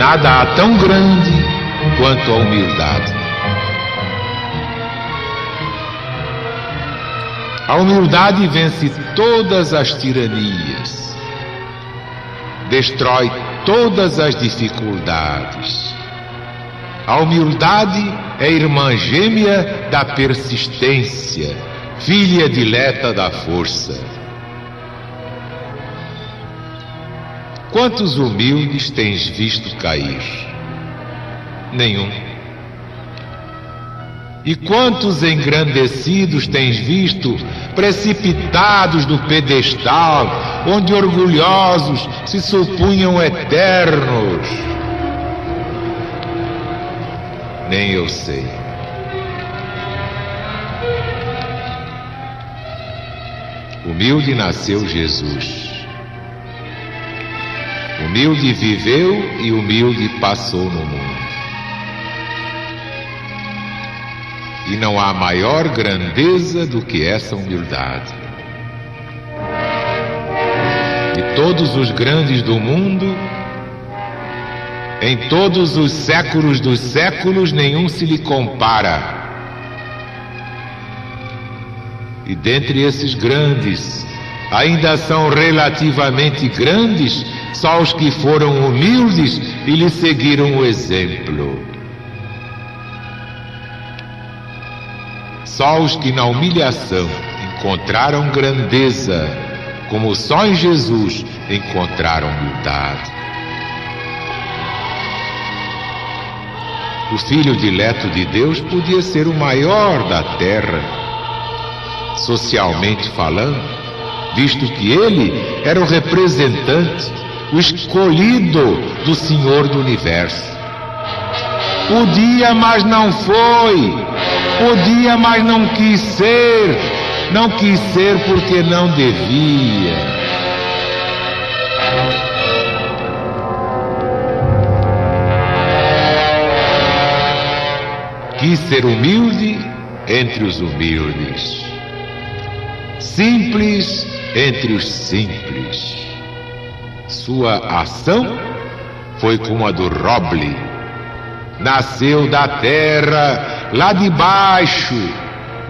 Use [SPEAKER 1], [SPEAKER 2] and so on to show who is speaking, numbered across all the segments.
[SPEAKER 1] nada há tão grande quanto a humildade. A humildade vence todas as tiranias, destrói todas as dificuldades. A humildade é irmã gêmea da persistência, filha dileta da força. Quantos humildes tens visto cair? Nenhum. E quantos engrandecidos tens visto precipitados do pedestal, onde orgulhosos se supunham eternos? Nem eu sei. Humilde nasceu Jesus. Humilde viveu e humilde passou no mundo. E não há maior grandeza do que essa humildade. E todos os grandes do mundo, em todos os séculos dos séculos, nenhum se lhe compara. E dentre esses grandes, ainda são relativamente grandes só os que foram humildes e lhe seguiram o exemplo. Só os que na humilhação encontraram grandeza, como só em Jesus encontraram humildade. O Filho dileto de Deus podia ser o maior da terra, socialmente falando, visto que ele era o representante, o escolhido do Senhor do Universo. Podia, mas não foi. Podia, mas não quis ser. Não quis ser porque não devia. Quis ser humilde entre os humildes, simples entre os simples. Sua ação foi como a do roble. Nasceu da terra, lá de baixo.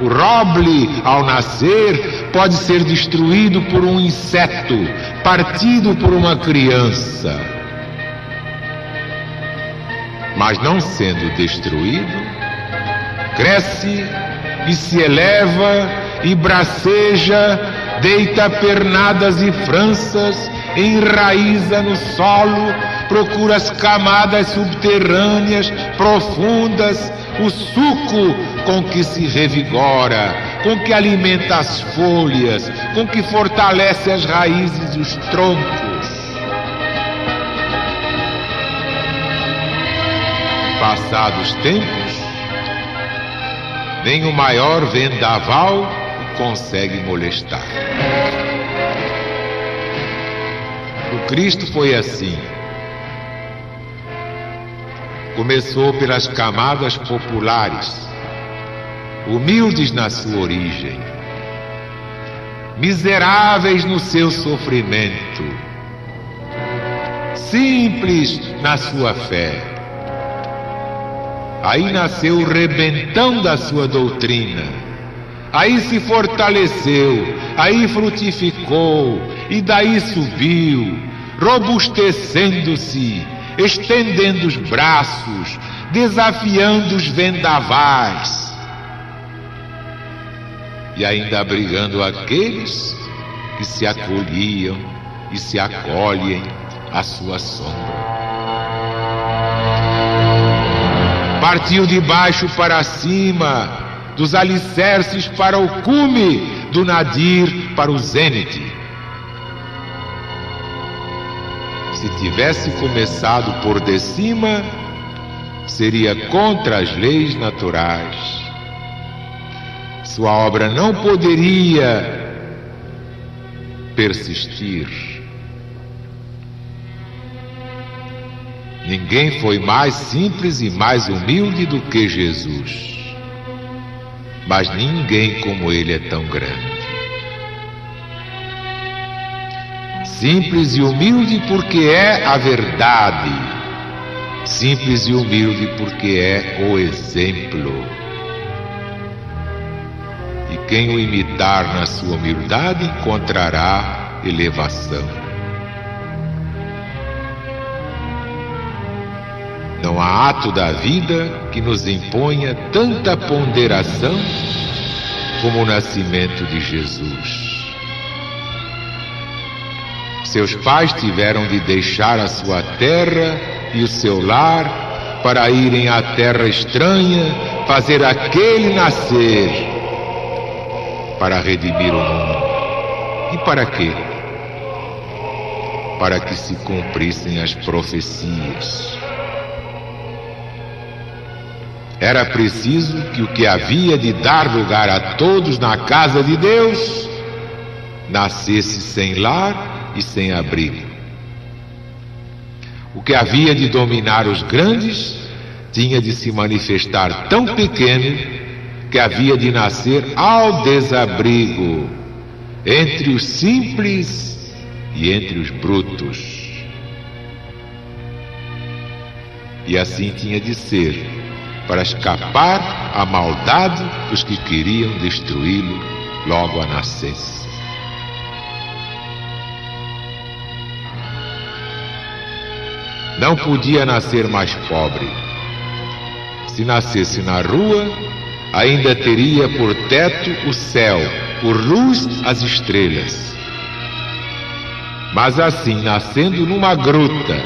[SPEAKER 1] O roble, ao nascer, pode ser destruído por um inseto, partido por uma criança. Mas não sendo destruído, cresce e se eleva e braceja, deita pernadas e franças, enraiza no solo, procura as camadas subterrâneas, profundas, o suco com que se revigora, com que alimenta as folhas, com que fortalece as raízes e os troncos. Passados tempos, nem o maior vendaval o consegue molestar. O Cristo foi assim. Começou pelas camadas populares, humildes na sua origem, miseráveis no seu sofrimento, simples na sua fé. Aí nasceu o rebentão da sua doutrina, aí se fortaleceu, aí frutificou, e daí subiu, robustecendo-se, estendendo os braços, desafiando os vendavais e ainda abrigando aqueles que se acolhiam e se acolhem à sua sombra. Partiu de baixo para cima, dos alicerces para o cume, do nadir para o zênite. Se tivesse começado por de cima, seria contra as leis naturais. Sua obra não poderia persistir. Ninguém foi mais simples e mais humilde do que Jesus. Mas ninguém como ele é tão grande. Simples e humilde porque é a verdade. simples e humilde porque é o exemplo. E quem o imitar na sua humildade encontrará elevação. Não há ato da vida que nos imponha tanta ponderação como o nascimento de Jesus. Seus pais tiveram de deixar a sua terra e o seu lar para irem à terra estranha, fazer aquele nascer para redimir o mundo. E para quê? Para que se cumprissem as profecias. Era preciso que o que havia de dar lugar a todos na casa de Deus nascesse sem lar e sem abrigo. O que havia de dominar os grandes tinha de se manifestar tão pequeno que havia de nascer ao desabrigo, entre os simples e entre os brutos. E assim tinha de ser, para escapar à maldade dos que queriam destruí-lo logo à nascença. Não podia nascer mais pobre. Se nascesse na rua, ainda teria por teto o céu, por luz as estrelas. Mas assim, nascendo numa gruta,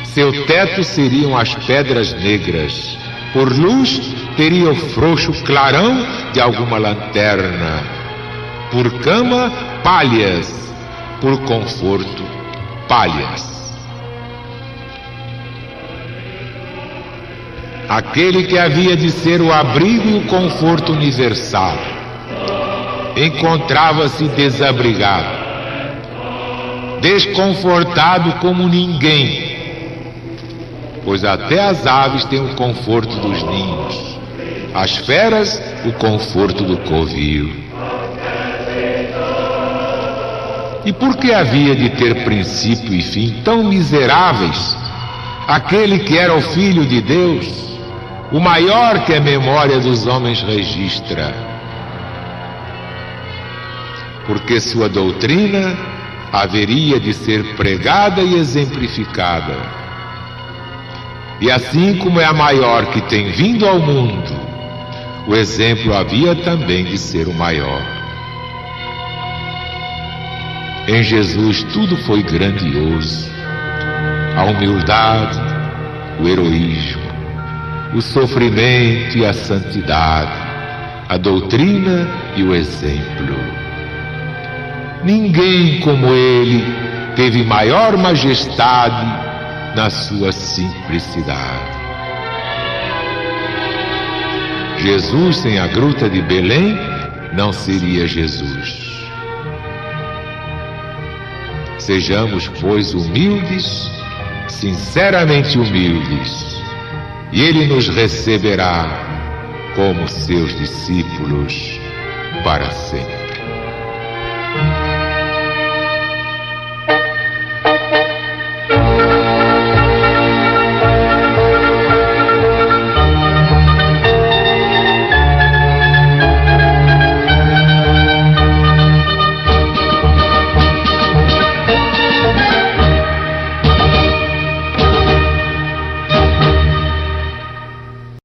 [SPEAKER 1] seu teto seriam as pedras negras, por luz teria o frouxo clarão de alguma lanterna, por cama, palhas, por conforto, palhas. Aquele que havia de ser o abrigo e o conforto universal encontrava-se desabrigado, desconfortado como ninguém, pois até as aves têm o conforto dos ninhos, as feras o conforto do covil. E por que havia de ter princípio e fim tão miseráveis aquele que era o Filho de Deus, o maior que a memória dos homens registra? Porque sua doutrina haveria de ser pregada e exemplificada. E assim como é a maior que tem vindo ao mundo, o exemplo havia também de ser o maior. Em Jesus tudo foi grandioso: a humildade, o heroísmo, o sofrimento e a santidade, a doutrina e o exemplo. Ninguém como ele teve maior majestade na sua simplicidade. Jesus sem a gruta de Belém não seria Jesus. Sejamos, pois, humildes, sinceramente humildes, e Ele nos receberá como seus discípulos para sempre.